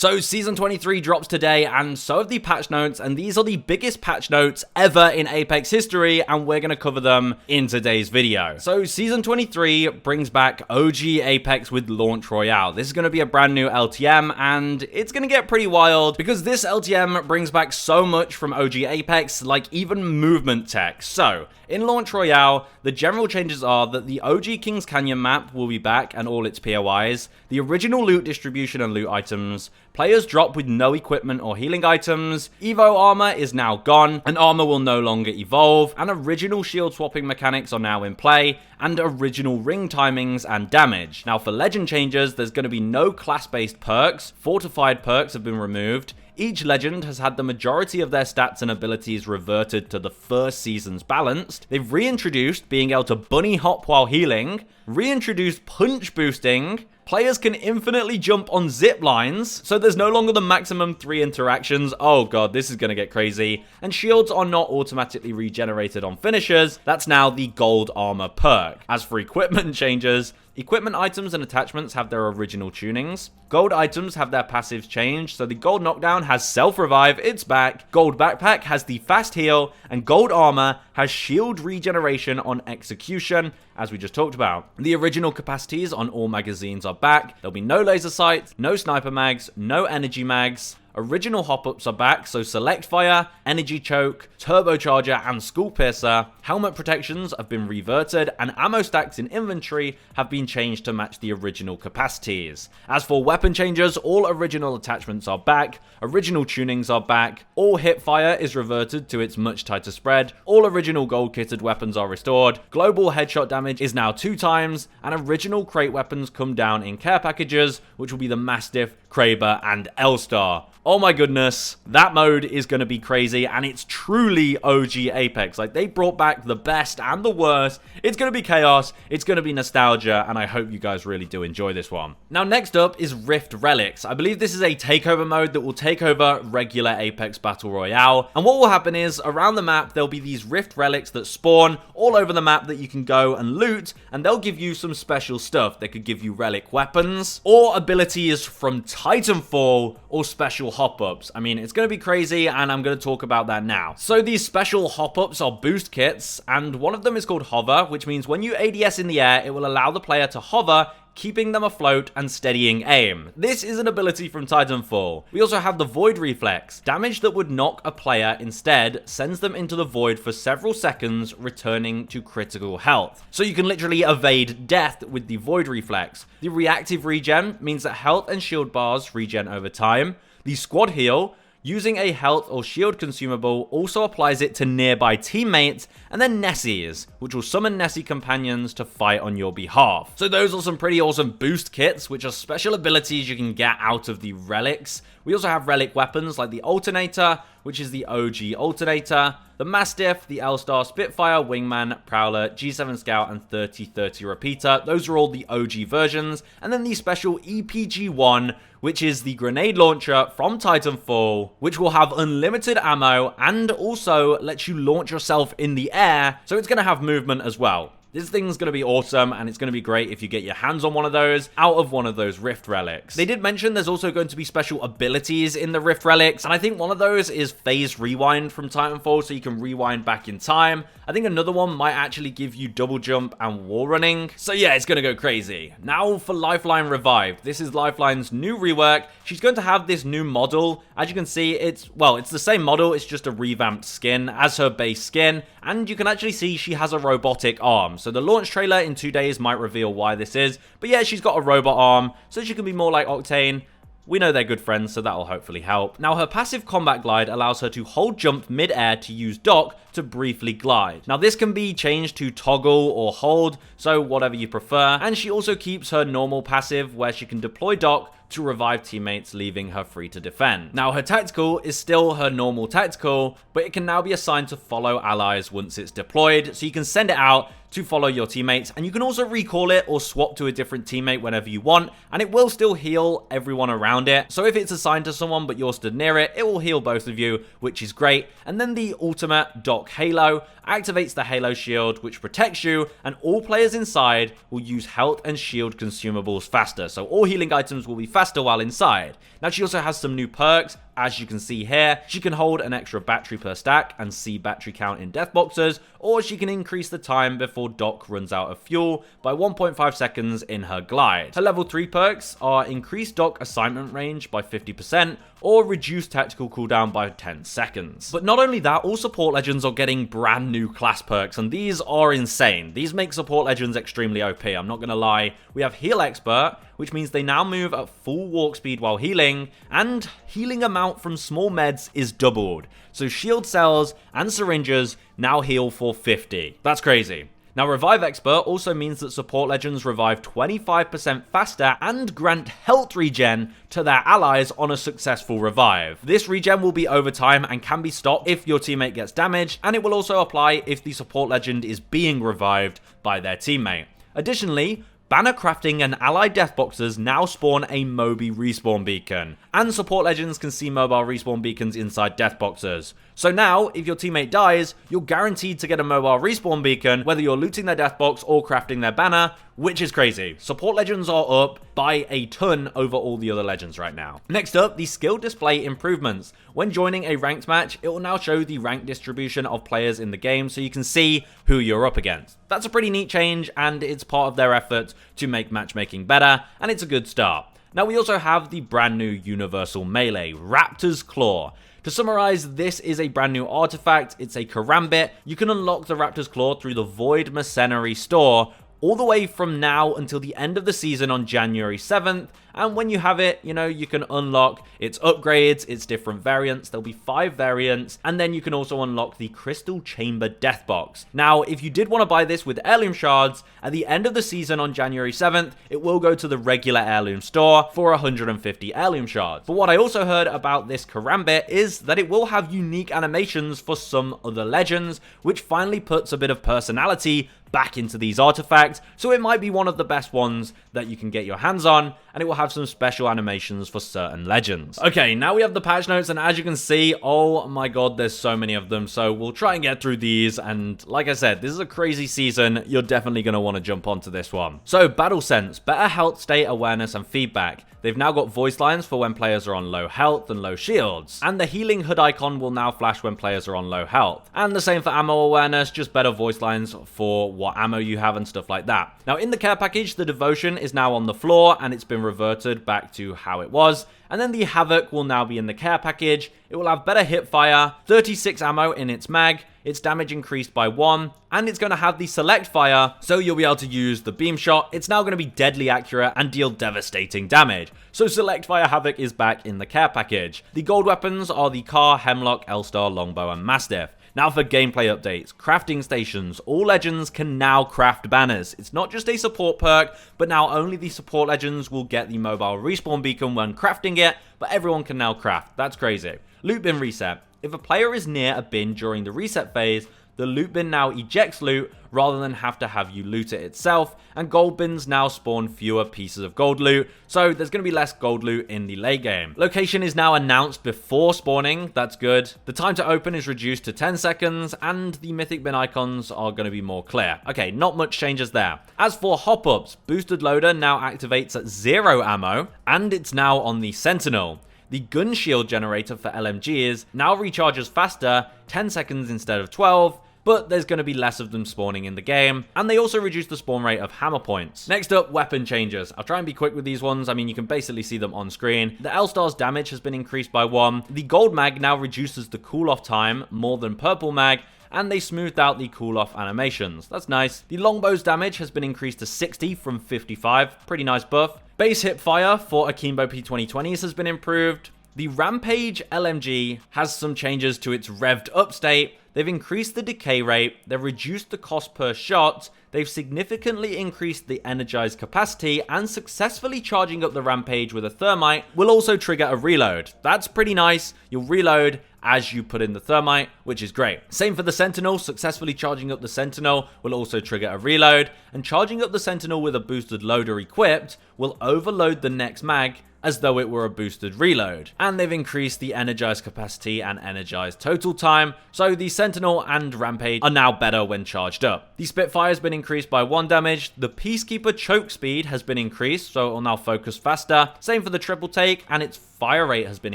So Season 23 drops today, and so have the patch notes, and these are the biggest patch notes ever in Apex history, and we're going to cover them in today's video. So Season 23 brings back OG Apex with Launch Royale. This is going to be a brand new LTM, and it's going to get pretty wild, because this LTM brings back so much from OG Apex, like even movement tech. So, in Launch Royale, the general changes are that the OG Kings Canyon map will be back and all its POIs, the original loot distribution and loot items, players drop with no equipment or healing items, Evo armor is now gone, and armor will no longer evolve, and original shield swapping mechanics are now in play, and original ring timings and damage. Now for legend changes, there's going to be no class-based perks, fortified perks have been removed, each legend has had the majority of their stats and abilities reverted to the first season's balanced. They've reintroduced being able to bunny hop while healing, reintroduced punch boosting, players can infinitely jump on zip lines, so there's no longer the maximum 3 interactions. Oh god, this is going to get crazy. And shields are not automatically regenerated on finishers. That's now the gold armor perk. As for equipment changes, equipment items and attachments have their original tunings. Gold items have their passives changed, so the gold knockdown has self-revive, it's back. Gold backpack has the fast heal, and gold armor has shield regeneration on execution, as we just talked about. The original capacities on all magazines are back. There'll be no laser sights, no sniper mags, no energy mags. Original hop-ups are back, so Select Fire, Energy Choke, Turbocharger, and Skull Piercer. Helmet protections have been reverted, and ammo stacks in inventory have been changed to match the original capacities. As for weapon changes, all original attachments are back, original tunings are back, all hipfire is reverted to its much tighter spread, all original gold-kitted weapons are restored, global headshot damage is now 2 times, and original crate weapons come down in care packages, which will be the Mastiff, Kraber, and L-Star. Oh my goodness, that mode is going to be crazy, and it's truly OG Apex. Like, they brought back the best and the worst. It's going to be chaos, it's going to be nostalgia, and I hope you guys really do enjoy this one. Now, next up is Rift Relics. I believe this is a takeover mode that will take over regular Apex Battle Royale, and what will happen is, around the map, there'll be these Rift Relics that spawn all over the map that you can go and loot, and they'll give you some special stuff. They could give you relic weapons, or abilities from Titanfall, or special hop-ups. I mean, it's going to be crazy, and I'm going to talk about that now. So these special hop-ups are boost kits, and one of them is called Hover, which means when you ADS in the air, it will allow the player to hover, keeping them afloat and steadying aim. This is an ability from Titanfall. We also have the Void Reflex. Damage that would knock a player instead sends them into the void for several seconds, returning to critical health. So you can literally evade death with the Void Reflex. The Reactive Regen means that health and shield bars regen over time. The Squad Heal, using a health or shield consumable, also applies it to nearby teammates, and then Nessies, which will summon Nessie companions to fight on your behalf. So those are some pretty awesome boost kits, which are special abilities you can get out of the relics. We also have relic weapons like the Alternator, which is the OG Alternator, the Mastiff, the L-Star, Spitfire, Wingman, Prowler, G7 Scout, and 3030 Repeater. Those are all the OG versions. And then the special EPG-1, which is the grenade launcher from Titanfall, which will have unlimited ammo and also lets you launch yourself in the air, so it's going to have movement as well. This thing's going to be awesome, and it's going to be great if you get your hands on one of those out of one of those Rift Relics. They did mention there's also going to be special abilities in the Rift Relics, and I think one of those is Phase Rewind from Titanfall, so you can rewind back in time. I think another one might actually give you double jump and wall running. So yeah, it's going to go crazy. Now for Lifeline Revived. This is Lifeline's new rework. She's going to have this new model. As you can see, it's the same model, it's just a revamped skin as her base skin, and you can actually see she has a robotic arm. So the launch trailer in 2 days might reveal why this is, but yeah, she's got a robot arm, so she can be more like Octane. We know they're good friends, so that'll hopefully help. Now, her passive combat glide allows her to hold jump mid-air to use dock to briefly glide. Now, this can be changed to toggle or hold, so whatever you prefer. And she also keeps her normal passive, where she can deploy dock to revive teammates, leaving her free to defend. Now, her tactical is still her normal tactical, but it can now be assigned to follow allies once it's deployed, so you can send it out to follow your teammates, and you can also recall it or swap to a different teammate whenever you want, and it will still heal everyone around it. So if it's assigned to someone but you're stood near it, it will heal both of you, which is great. And then the ultimate Dock Halo activates the Halo shield, which protects you, and all players inside will use health and shield consumables faster. So all healing items will be faster, faster while inside. Now she also has some new perks, as you can see here. She can hold an extra battery per stack and see battery count in death boxes, or she can increase the time before Doc runs out of fuel by 1.5 seconds in her glide. Her level 3 perks are increase Doc assignment range by 50% or reduce tactical cooldown by 10 seconds. But not only that, all support legends are getting brand new class perks, and these are insane. These make support legends extremely OP, I'm not gonna lie. We have Heal Expert, which means they now move at full walk speed while healing, and healing amount from small meds is doubled. So shield cells and syringes now heal for 50. That's crazy. Now, Revive Expert also means that support legends revive 25% faster and grant health regen to their allies on a successful revive. This regen will be over time and can be stopped if your teammate gets damaged, and it will also apply if the support legend is being revived by their teammate. Additionally, banner crafting and allied death boxes now spawn a Moby respawn beacon, and support legends can see mobile respawn beacons inside death boxes. So now, if your teammate dies, you're guaranteed to get a mobile respawn beacon, whether you're looting their death box or crafting their banner, which is crazy. Support legends are up by a ton over all the other legends right now. Next up, the skill display improvements. When joining a ranked match, it will now show the rank distribution of players in the game so you can see who you're up against. That's a pretty neat change, and it's part of their effort to make matchmaking better, and it's a good start. Now, we also have the brand new universal melee, Raptor's Claw. To summarize, this is a brand new artifact. It's a karambit. You can unlock the Raptor's Claw through the Void Mercenary store all the way from now until the end of the season on January 7th. And when you have it, you can unlock its upgrades, its different variants. There'll be 5 variants. And then you can also unlock the Crystal Chamber Death Box. Now, if you did want to buy this with heirloom shards, at the end of the season on January 7th, it will go to the regular heirloom store for 150 heirloom shards. But what I also heard about this karambit is that it will have unique animations for some other legends, which finally puts a bit of personality back into these artifacts, so it might be one of the best ones that you can get your hands on, and it will have some special animations for certain legends. Okay, now we have the patch notes, and as you can see, oh my god, there's so many of them, so we'll try and get through these, and like I said, this is a crazy season. You're definitely going to want to jump onto this one. So, Battle Sense, better health state awareness and feedback. They've now got voice lines for when players are on low health and low shields. And the healing HUD icon will now flash when players are on low health. And the same for ammo awareness, just better voice lines for what ammo you have and stuff like that. Now in the care package, the Devotion is now on the floor and it's been reverted back to how it was. And then the Havoc will now be in the care package. It will have better hip fire, 36 ammo in its mag, its damage increased by 1, and it's going to have the select fire, so you'll be able to use the beam shot. It's now going to be deadly accurate and deal devastating damage. So select fire Havoc is back in the care package. The gold weapons are the Car, Hemlock, Elstar, Longbow, and Mastiff. Now for gameplay updates, crafting stations. All legends can now craft banners. It's not just a support perk, but now only the support legends will get the mobile respawn beacon when crafting it, but everyone can now craft. That's crazy. Loot bin reset. If a player is near a bin during the reset phase, the loot bin now ejects loot rather than have to have you loot it itself, and gold bins now spawn fewer pieces of gold loot, so there's going to be less gold loot in the late game. Location is now announced before spawning, that's good. The time to open is reduced to 10 seconds, and the mythic bin icons are going to be more clear. Okay, not much changes there. As for hop-ups, boosted loader now activates at 0 ammo, and it's now on the Sentinel. The gun shield generator for LMGs now recharges faster, 10 seconds instead of 12, but there's going to be less of them spawning in the game, and they also reduce the spawn rate of hammer points. Next up, weapon changes. I'll try and be quick with these ones. I mean, you can basically see them on screen. The Elstar's damage has been increased by 1. The gold mag now reduces the cool-off time more than purple mag, and they smoothed out the cool-off animations. That's nice. The longbow's damage has been increased to 60 from 55. Pretty nice buff. Base hip fire for Akimbo P2020s has been improved. The Rampage LMG has some changes to its revved up state. They've increased the decay rate, they've reduced the cost per shot, they've significantly increased the energized capacity, and successfully charging up the Rampage with a thermite will also trigger a reload. That's pretty nice. You'll reload as you put in the thermite, which is great. Same for the Sentinel. Successfully charging up the Sentinel will also trigger a reload, and charging up the Sentinel with a boosted loader equipped will overload the next mag as though it were a boosted reload. And they've increased the energized capacity and energized total time, so the Sentinel and Rampage are now better when charged up. The Spitfire has been increased by 1 damage, the Peacekeeper choke speed has been increased, so it will now focus faster, same for the triple take, and its fire rate has been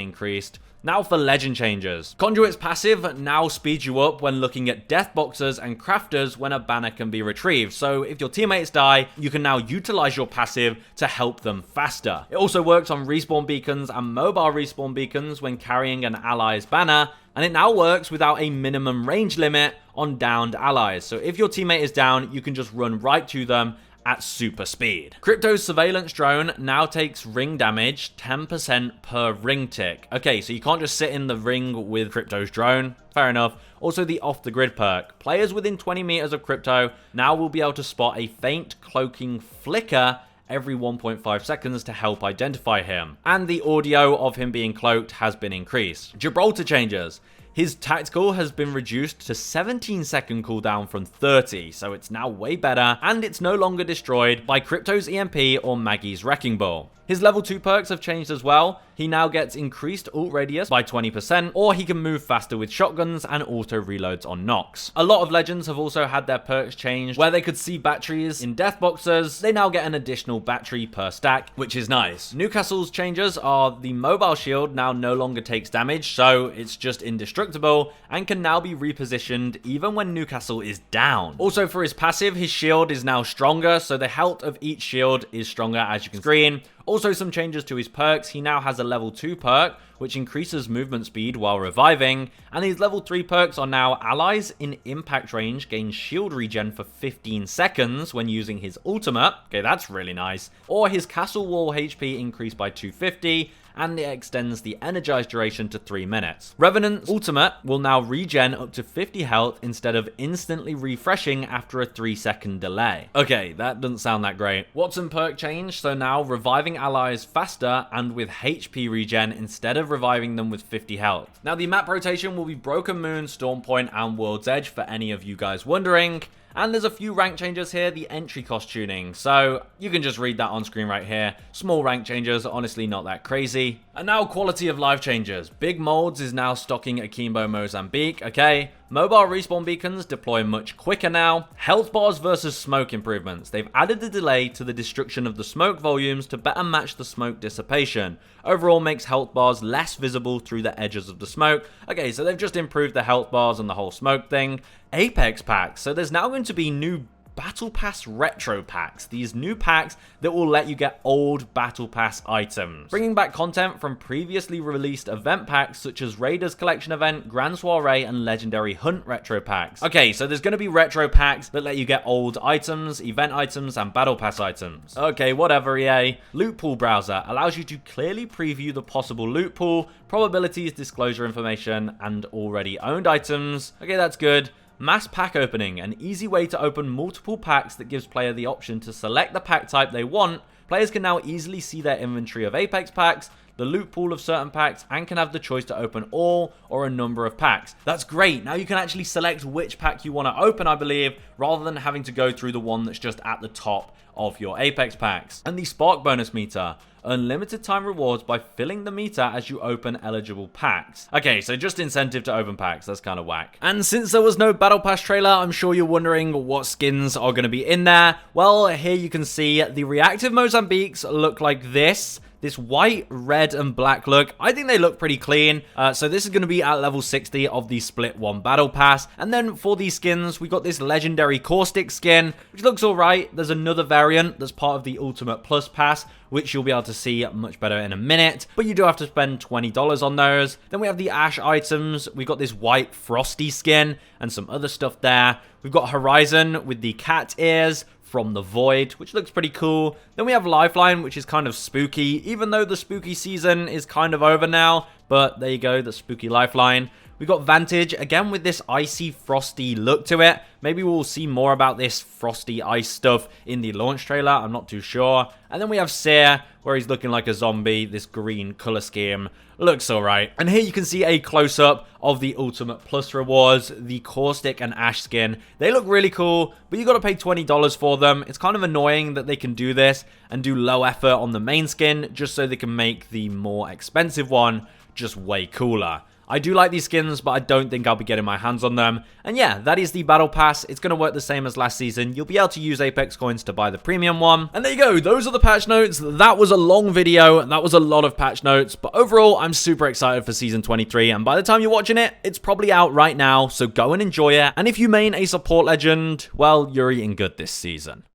increased. Now for legend changes. Conduit's passive now speeds you up when looking at death boxers and crafters when a banner can be retrieved. So if your teammates die, you can now utilize your passive to help them faster. It also works on respawn beacons and mobile respawn beacons when carrying an ally's banner, and it now works without a minimum range limit on downed allies. So if your teammate is down, you can just run right to them at super speed. Crypto's surveillance drone now takes ring damage 10% per ring tick. Okay, so you can't just sit in the ring with Crypto's drone. Fair enough. Also, the off-the-grid perk. Players within 20 meters of Crypto now will be able to spot a faint cloaking flicker every 1.5 seconds to help identify him. And the audio of him being cloaked has been increased. Gibraltar changes. His tactical has been reduced to 17-second cooldown from 30, so it's now way better, and it's no longer destroyed by Crypto's EMP or Maggie's Wrecking Ball. His level 2 perks have changed as well. He now gets increased ult radius by 20%, or he can move faster with shotguns and auto reloads on knocks. A lot of legends have also had their perks changed, where they could see batteries in death boxers. They now get an additional battery per stack, which is nice. Newcastle's changes are the mobile shield now no longer takes damage, so it's just indestructible, and can now be repositioned even when Newcastle is down. Also for his passive, his shield is now stronger, so the health of each shield is stronger, as you can screen. Also some changes to his perks. He now has a level 2 perk, which increases movement speed while reviving, and his level 3 perks are now allies in impact range gain shield regen for 15 seconds when using his ultimate. Okay, that's really nice. Or his castle wall HP increased by 250, and it extends the energized duration to 3 minutes. Revenant's ultimate will now regen up to 50 health instead of instantly refreshing after a 3-second delay. Okay, that doesn't sound that great. Watson perk change, so now reviving allies faster and with HP regen instead of reviving them with 50 health. Now the map rotation will be Broken Moon, Storm Point, and World's Edge for any of you guys wondering. And there's a few rank changes here, the entry cost tuning. So you can just read that on screen right here. Small rank changes, honestly not that crazy. And now quality of life changes. Big Molds is now stocking Akimbo Mozambique, okay. Mobile respawn beacons deploy much quicker now. Health bars versus smoke improvements. They've added the delay to the destruction of the smoke volumes to better match the smoke dissipation. Overall makes health bars less visible through the edges of the smoke. Okay, so they've just improved the health bars and the whole smoke thing. Apex packs. So there's now going to be new Battle Pass retro packs. These new packs that will let you get old Battle Pass items, bringing back content from previously released event packs such as Raiders Collection Event, Grand Soiree, and Legendary Hunt retro packs. Okay, so there's going to be retro packs that let you get old items, event items, and Battle Pass items. Okay, whatever, EA. Loot Pool Browser allows you to clearly preview the possible loot pool, probabilities, disclosure information, and already owned items. Okay, that's good. Mass pack opening, an easy way to open multiple packs that gives player the option to select the pack type they want. Players can now easily see their inventory of Apex packs, the loot pool of certain packs, and can have the choice to open all or a number of packs. That's great. Now you can actually select which pack you want to open, I believe, rather than having to go through the one that's just at the top of your Apex packs. And the Spark bonus meter. Unlimited time rewards by filling the meter as you open eligible packs. Okay, so just incentive to open packs. That's kind of whack. And since there was no Battle Pass trailer, I'm sure you're wondering what skins are going to be in there. Well, here you can see the reactive Mozambiques look like this. This white, red, and black look. I think they look pretty clean. So this is going to be at level 60 of the Split 1 Battle Pass. And then for these skins, we got this legendary Caustic skin, which looks alright. There's another variant that's part of the Ultimate Plus Pass, which you'll be able to see much better in a minute. But you do have to spend $20 on those. Then we have the Ash items. We've got this white Frosty skin and some other stuff there. We've got Horizon with the cat ears from the Void, which looks pretty cool. Then we have Lifeline, which is kind of spooky, even though the spooky season is kind of over now. But there you go, the spooky Lifeline. We got Vantage, again with this icy, frosty look to it. Maybe we'll see more about this frosty ice stuff in the launch trailer, I'm not too sure. And then we have Seer, where he's looking like a zombie. This green color scheme looks alright. And here you can see a close-up of the Ultimate Plus rewards, the Caustic and Ash skin. They look really cool, but you got to pay $20 for them. It's kind of annoying that they can do this and do low effort on the main skin, just so they can make the more expensive one just way cooler. I do like these skins, but I don't think I'll be getting my hands on them. And yeah, that is the battle pass. It's going to work the same as last season. You'll be able to use Apex coins to buy the premium one. And there you go. Those are the patch notes. That was a long video. That was a lot of patch notes. But overall, I'm super excited for Season 23. And by the time you're watching it, it's probably out right now. So go and enjoy it. And if you main a support legend, well, you're eating good this season.